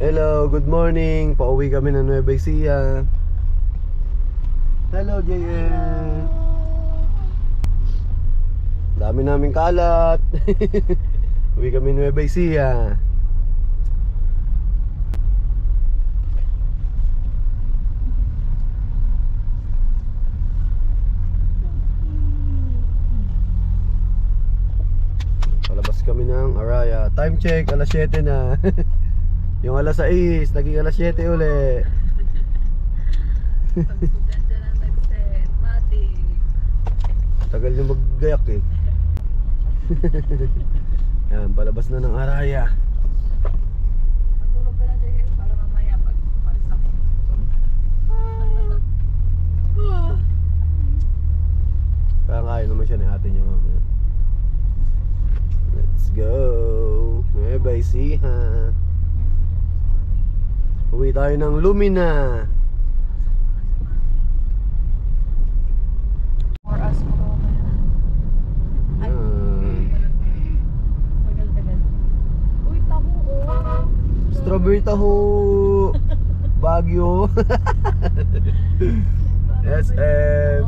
Hello, good morning. Pauwi kami ng Nueva Ecija. Hello, JL. Dami namin kalat. Uwi kami ng Nueva Ecija. Palabas kami ng Araya. Time check, alas 7 na. Yung alas 6, naging alas 7 uli. Pag-student na nag-set, matik. Tagal nyo maggayak eh. Yan, palabas na ng Araya. Matulog ka na dyan para mamaya pag malis ako. Kakain naman siya ni ate niya mamaya. Let's go. Nueva Ecija. Uwi tayo ng Lumina. 4 hours mo ko kaya. Ay, tagal-tagal. Uy, taho oh. Strawberry taho. Baguio. SM.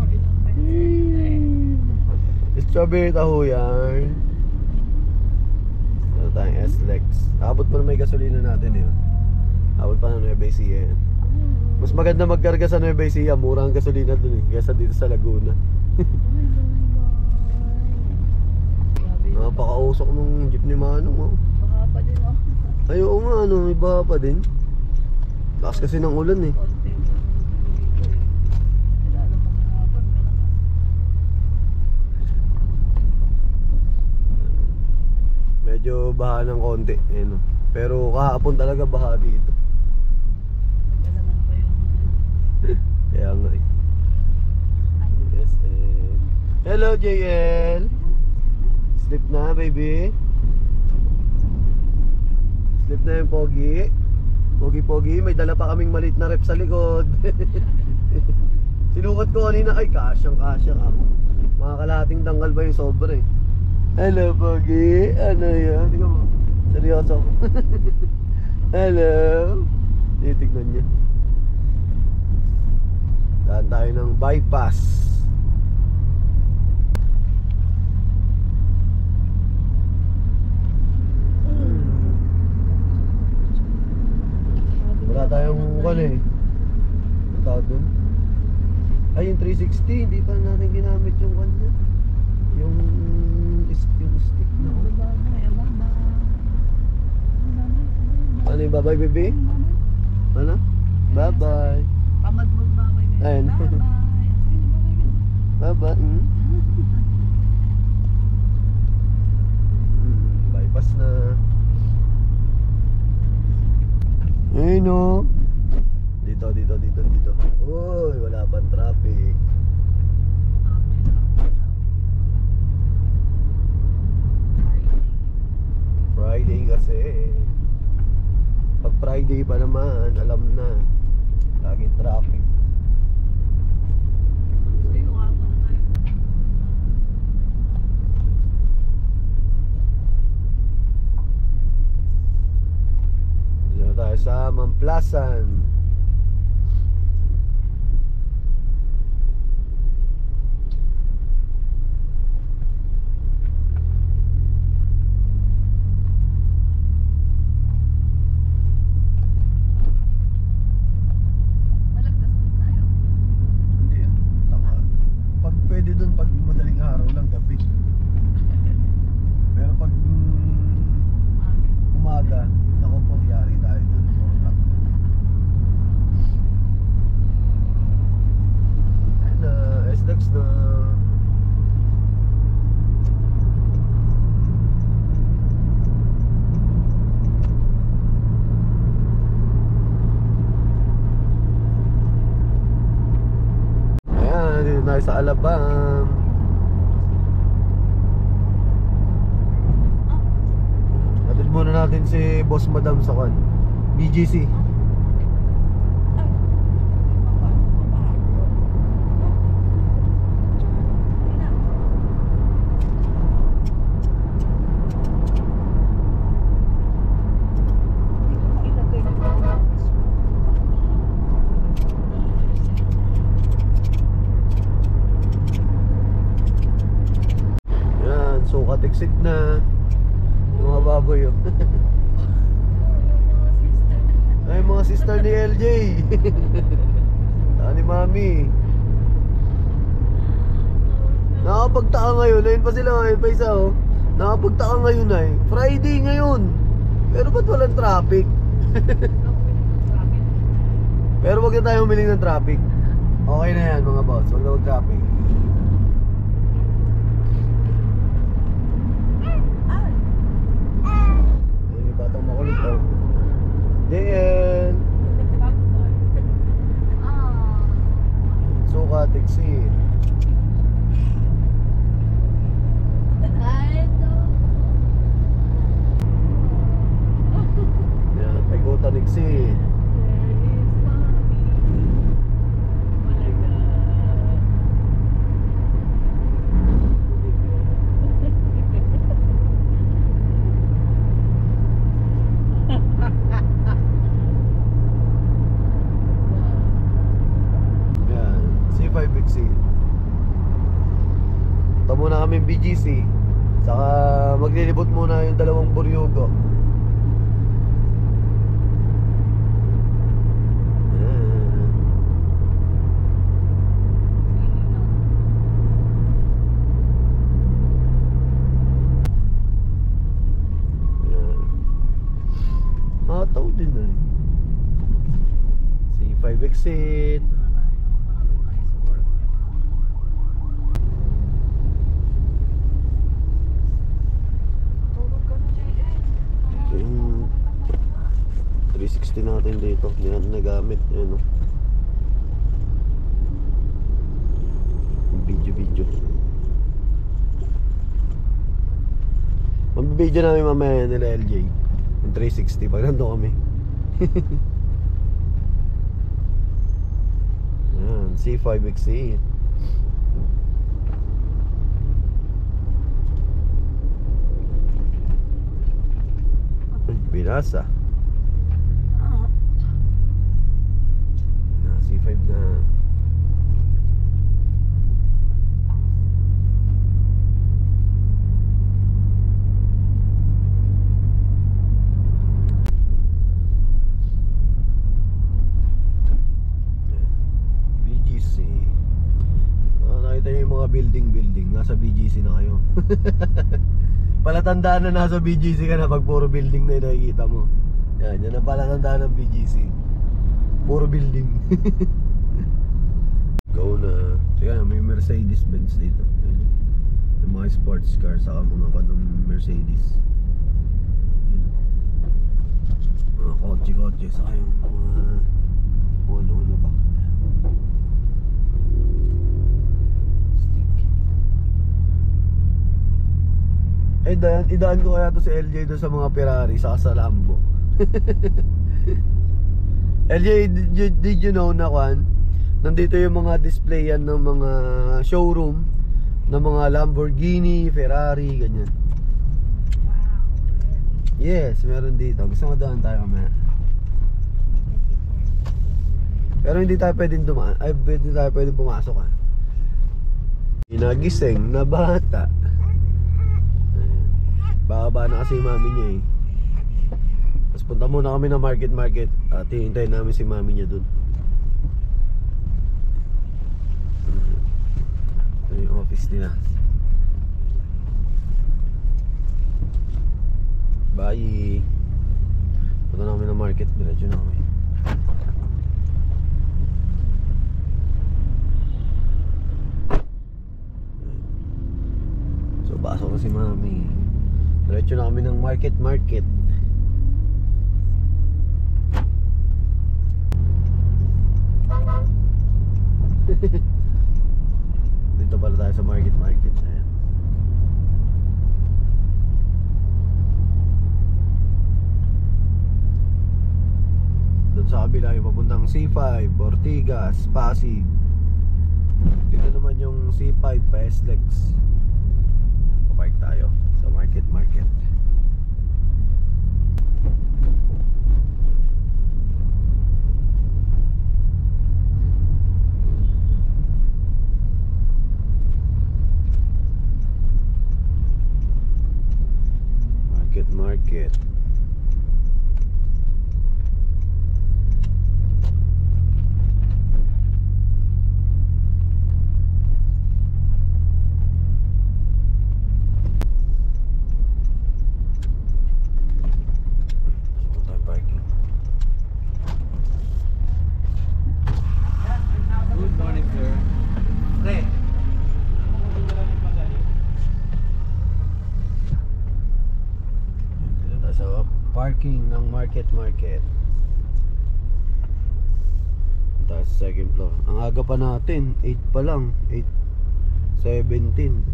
Strawberry taho yan. Ano tayong S-Lex. Abot pa na may gasolina natin eh. Abot pa na Nueva Ecija yan. Mas maganda magkarga sa Nueva Ecija. Mura ang gasolina dun eh. Kesa dito sa Laguna. Napakausok nung jeep ni Manong oh. Baka pa din oh. Ay oo nga ano, iba pa din. Lakas kasi ng ulan eh. Konti. Lalo maghapon ka lang. Medyo baha ng konti eh, no? Pero kahapon talaga baha dito. Nagalaman pa yung... Kaya nga eh. SM. Hello JL. Sleep na baby. Sleep na yung Pogi. Pogi-pogi, may dala pa kaming maliit na rep sa likod. Sinukat ko kanina, ay kasyang-kasya ako. Mga kalahating tanggal ba yung sobra eh. Hello Pogi, ano yan? Tingnan mo, seryoso ako. Hello. Titignan niya. Daan tayo ng bypass. Wala tayong wala eh. Ang tawag dun? Ay yung 360, hindi pa natin ginamit yung kanya. Yung stick na. Ano yung bye-bye baby? Ano? Bye-bye. Tamad mo babay ngayon. Ayun. Bye-bye. Bypass na. Ayun no. Dito. Uy, wala pang traffic. Friday kasi. Pag Friday pa naman, alam na. Laging traffic. Dito tayo sa Mamplasan. Pwede dun pag madaling araw lang, gabi. Pero pag umaga, ako po, yari tayo dun. Ayun na, SLEX na. Ayan, dito tayo sa Alabang. Hatid muna natin si Boss Madam sa kan BGC. exit na. Mga baboy oh. Ay, mga sister ni LJ. Ni Mami. Nakapagtaka ngayon. Ayun pa sila. Ayun pa isa oh. Nakapagtaka ngayon ay. Friday ngayon. Pero ba't walang traffic? Pero wag na tayo humiling ng traffic. Okay na yan mga boss. Wag na mag-traffic. Ay, batang makulit oh. JL. Suka, exit. Yan, paikutan exit. Yan, C5 exit. Punta muna kami BGC. Saka maglilibot muna yung dalawang buryugo. Mataw din eh. C5 exit. Yung 360 natin dito. Hindi natin nagamit. Ayan o. Video. Magbibideo namin mamaya nila LJ. Yung 360 pag nandun kami. Ayan, C5 exit. Binasa. Na C5 na. BGC. Nakita niyo yung mga building. Nasa BGC na kayo. Palatandaan na nasa BGC ka na pag puro building na yung nakikita mo. Yan ang palatandaan ng BGC. Puro building. Go na. Kaya may Mercedes-Benz dito. Yan. Yung mga sports car saka mga kanong Mercedes. Yan. Mga kotse saka yung mga ano pa. Eh, idaan ko kaya to si LJ doon sa mga Ferrari saka sa Lambo. LJ, did you know na Kwan? Nandito yung mga display yan ng mga showroom ng mga Lamborghini, Ferrari, ganyan. Yes, meron dito. Gusto mo daan tayo mamaya. Pero hindi tayo pwedeng dumaan. Ay, hindi tayo pwedeng pumasok ha. Inagising na bata. Bababa na kasi yung mami niya eh. Tapos punta muna kami ng market at hihintayin namin si mami niya dun. Ito yung office nila. Bye. Punta na kami ng market. Diretso na kami. So pasok na si mami. Diretso na kami ng market. Dito pala tayo sa market. Ayan. Doon sa kabila yung papuntang C5, Ortigas, Pasig. Dito naman yung C5 pa SLEX. Papark tayo sa market. Market. Tayo sa second floor. Ang aga pa natin, 8 pa lang, 8:17.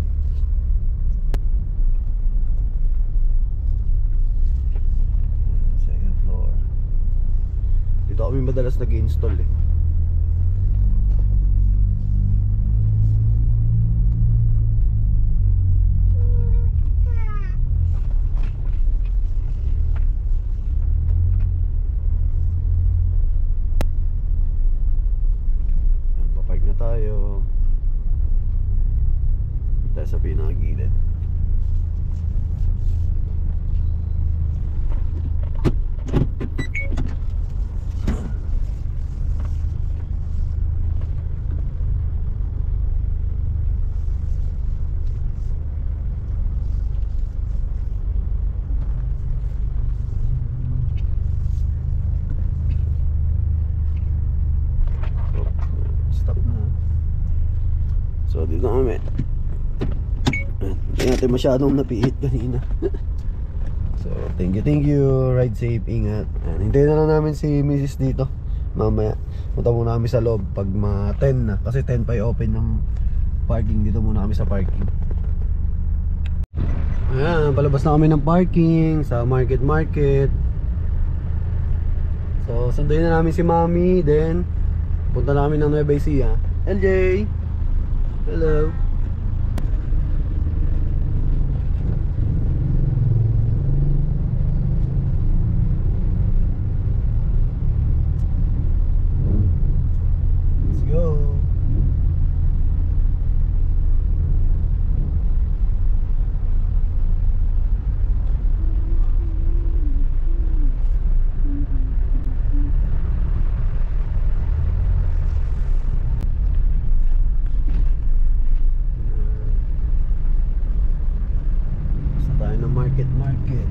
Second floor. Dito kami madalas nag-install eh. Papark na tayo. Tayo sa pinakagilid. Stop na. So dito kami. Hindi natin masyadong napiit kanina. So thank you. Ride safe, ingat. Hintayin na lang namin si Mrs. dito. Mamaya punta muna kami sa loob pag mga 10 na. Kasi 10 pa i-open ng parking. Dito muna kami sa parking. Ayan, palabas na kami ng parking sa market. So sunduin na namin si Mami. Then punta namin ng Nueva Ecija. LJ! Hello! Let's go! Market.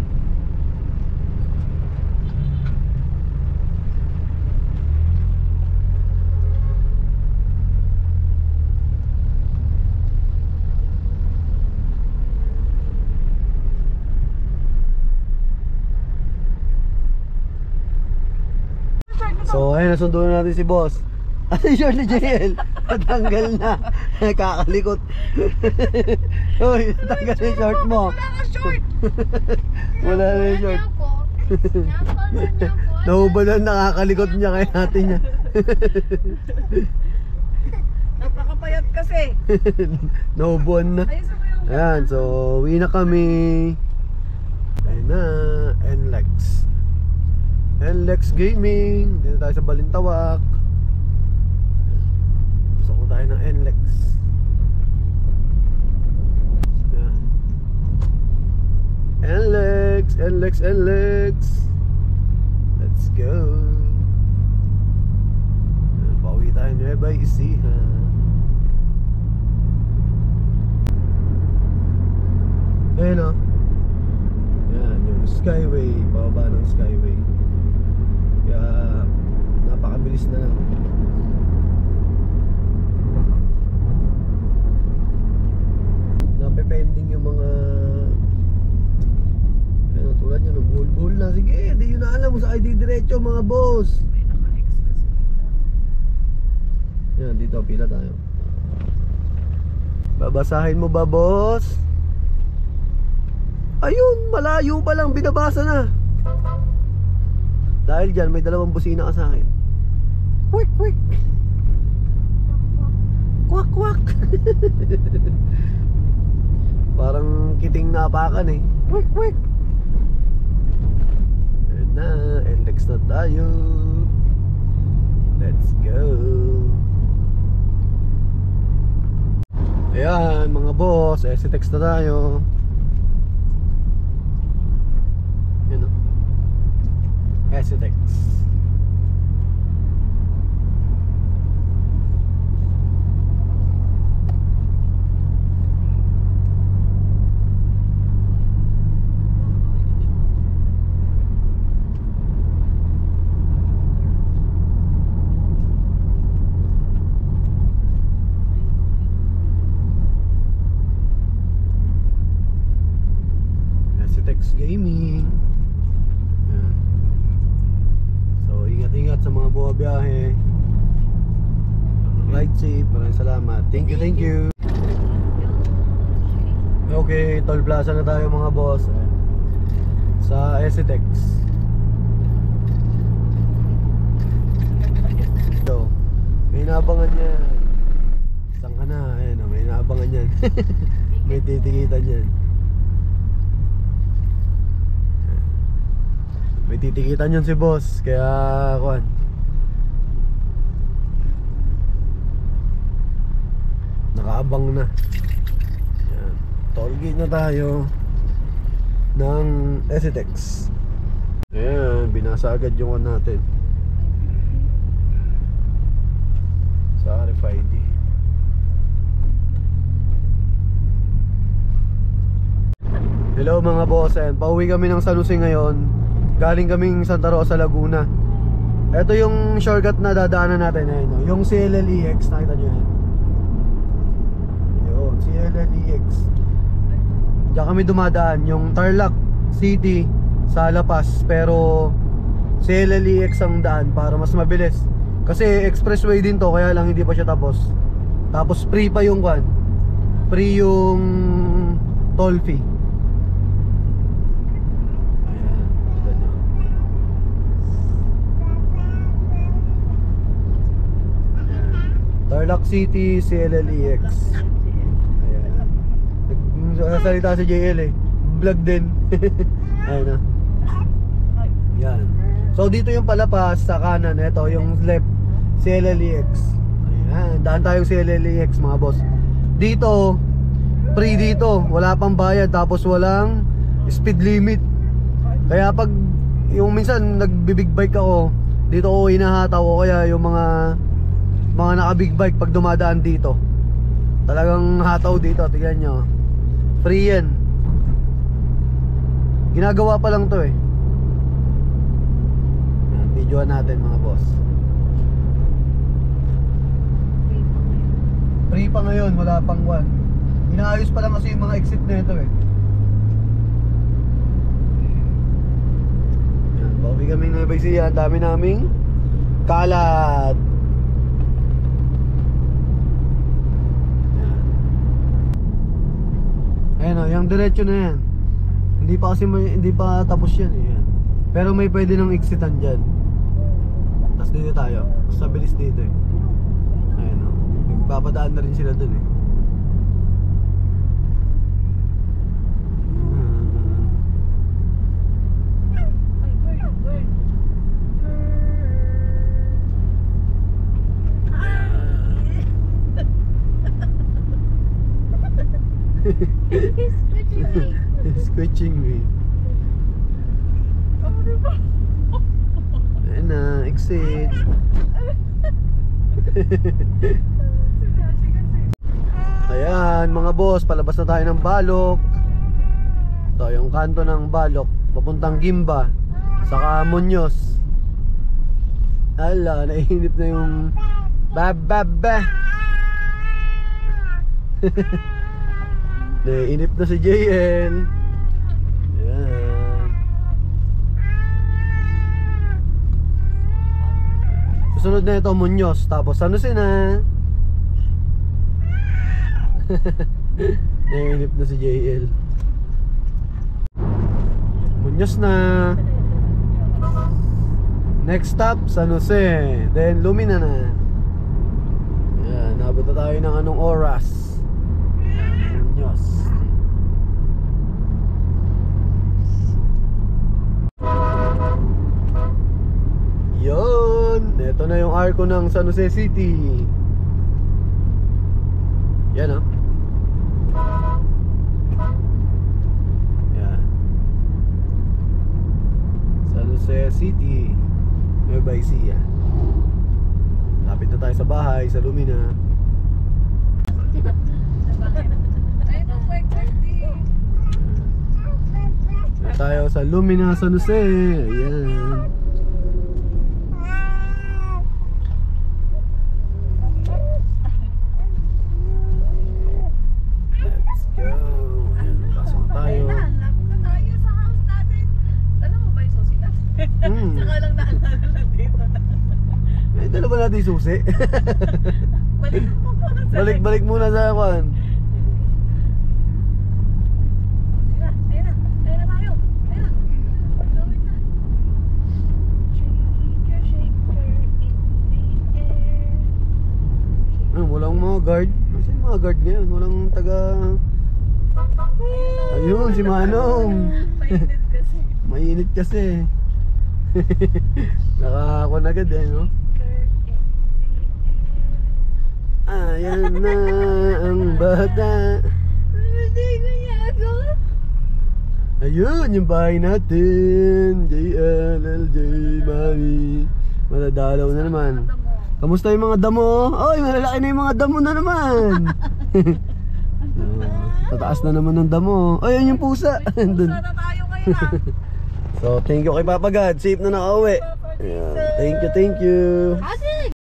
So ayun, nasundo na natin si boss. Ano yung short ni JL? Natanggal na. Nakakalikot. Uy, natanggal na yung short mo. Wala na yung short. Nahubalan, nakakalikot niya kaya natin niya. Napakapayat kasi. Nahubuan na. Ayan, so uwi na kami. Ayun na, NLEX Gaming. Dito tayo sa Balintawak. Gusto ko tayo ng NLEX. NLEX. Let's go. Pauwi tayo Nueva Ecija. Ayun o. Yan, yung Skyway. Pababa ng Skyway. Kaya napakabilis na lang. Napepending yung mga tulad nyo, nag-buhol-buhol na. Sige, di yun na alam mo sa ID diretso mga boss. May naka-X kasi. Yan, dito pila tayo. Babasahin mo ba boss? Ayun, malayo pa lang, binabasa na. Dahil dyan, may dalawang busina ka sa akin. Kwik kwik. Kwak kwak. Parang kiting napakan eh. Kwik kwik. Na, NLEX na tayo. Let's go. Ayan mga boss, STX na tayo. Yan o, STX. Gaming. Yan. pamabiyahe. Ride safe. Maraming salamat. Thank you, thank you. Okay, toll plaza na tayo mga boss. Sa SCTEX. So, may naabangan yan. Saan ka na? Ayan o, may naabangan yan. May titikitan yan. May titikitan yun si boss. Kaya, kuhan, nakaabang na. Ayan. Tollgate na tayo ng SCTEX. Ayan, binasa agad yung one natin sa RFID. Hello mga boss, and pauwi kami ng San Jose ngayon. Galing kaming Santa Rosa, Laguna. Ito yung shortcut na dadaanan natin. Ayun, no? Yung CLLEX, nakita nyo yan? Yun, CLLEX. Diyan kami dumadaan. Yung Tarlac City sa La Paz. Pero CLLEX ang daan para mas mabilis. Kasi expressway din to, kaya lang hindi pa siya tapos. Tapos free pa yung kwan. Free yung toll fee. Tarlac City, CLLEX. Ayan. Nagsasalita si JL eh. Vlog din. Ayan na. Yan. So dito yung palapas sa kanan. Ito yung left, CLLEX. Ayan. Daan tayong CLLEX mga boss. Dito, free dito. Wala pang bayad. Tapos walang speed limit. Kaya pag yung minsan nagbibig bike ako, dito ako hinahataw ko. Kaya yung mga naka big bike pag dumadaan dito, talagang hataw dito. Tignan nyo, free yan. Ginagawa pa lang to eh. Videoan natin mga boss. Free pa ngayon, wala pang one. Inaayos pa lang kasi yung mga exit na ito eh. Yan, bawi kaming Nueva Ecija. Dami naming kalat. Ayan o, yung diretso na yan. Hindi pa kasi hindi pa tapos yan eh. Yan. Pero may pwede nang exitan dyan. Tapos dito tayo. Mas mabilis dito eh. Ayan o, magpapadaan na rin sila dun eh. He's scratching me. Ayan na, exit. Ayan mga boss, palabas na tayo ng Balok. Ito yung kanto ng Balok, papuntang Gimba, saka Muñoz. Ala, naiinip na yung bababa. Naiinip na si JL. Ayan. Susunod na ito Muñoz. Tapos ano na. Naiinip na si JL. Muñoz na. Next stop San Jose. Then Lumina na. Ayan, nabot na tayo ng anong oras. Muñoz. Yun, ito na yung arko ng San Jose City. Yan oh. Yan, San Jose City, Nueva Ecija. Lapit na tayo sa bahay, sa Lumina. Na tayo sa Lumina, San Jose. Ayan. Let's go. Ayan, pasok tayo. Lapit na tayo sa house natin. Alam mo ba yung susi natin? Saka lang naalala lang dito na. Dala ba natin yung susi? Balik mo muna sa Balik muna sa kwan. Ayun na tayo. Ayun na. Gawin na. Shaker in the air. Walang mga guard. Kasi yung mga guard ngayon, walang taga... Ayun, si Manong. Painit kasi. Mainit kasi. Nakakakon agad eh, no? Ayan na ang bata. Hindi ko ginagawa. Ayun, yung bahay natin. JLLJ, mami. Madadalaw na naman. Kamusta yung mga damo? Oy, malalaki na yung mga damo na naman. Tataas na naman ng damo. Ay, yun yung pusa. Andun. Sana tayo ngayon. So, thank you kay Papa God. Safe na nakauwi. Ayan. Thank you, thank you. Kasi